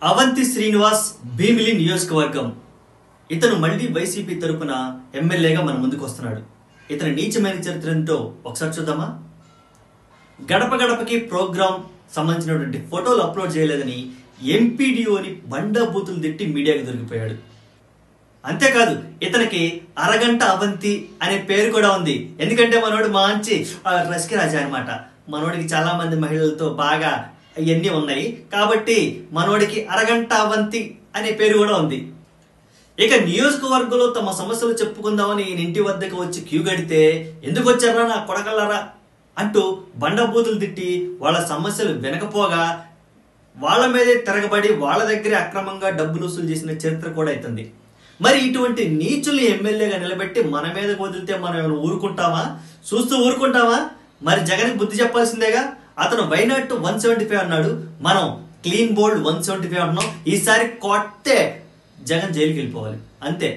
అవంతి శ్రీనివాస్ భీమిలి నియోజకవర్గం ఇతను మళ్ళీ వైసీపీ తరపున ఎమ్మెల్యేగా మన ముందుకు వస్తున్నాడు. ఇతని నీచమైన చరిత్ర ఏంటో ఒకసారి చూద్దామా? గడప గడపకి ప్రోగ్రాం సంబంధించినటువంటి ఫోటోలు అప్లోడ్ చేయలేదని ఎంపీడీఓని బండబూతులు తిట్టి మీడియాకి దొరికిపోయాడు. అంతేకాదు ఇతనికి అరగంట అవంతి అనే పేరు కూడా ఉంది. ఎందుకంటే మనోడు మంచి రసిక రాజా అనమాట. మనోడికి చాలా మంది మహిళలతో బాగా ఇవన్నీ ఉన్నాయి కాబట్టి మనోడికి అరగంట అవంతి అనే పేరు కూడా ఉంది. ఇక నియోజకవర్గంలో తమ సమస్యలు చెప్పుకుందామని ఈయన ఇంటి వద్దకు వచ్చి క్యూ గడితే ఎందుకు వచ్చారా నా కొడకల్లారా అంటూ బండబూతులు తిట్టి వాళ్ళ సమస్యలు వినకపోగా వాళ్ళ మీదే తిరగబడి వాళ్ళ దగ్గరే అక్రమంగా డబ్బులు వసూలు చేసిన చరిత్ర కూడా అవుతుంది. మరి ఇటువంటి నీచుల్ని ఎమ్మెల్యేగా నిలబెట్టి మన మీద వదిలితే మనం ఏమైనా ఊరుకుంటామా? చూస్తూ ఊరుకుంటామా? మరి జగన్కి బుద్ధి చెప్పాల్సిందేగా. అతను వైనాట్ 175 అన్నాడు, మనం క్లీన్ బోల్డ్ 175 అంటున్నాం. ఈసారి కొట్టే జగన్ జైలుకి వెళ్ళిపోవాలి అంతే.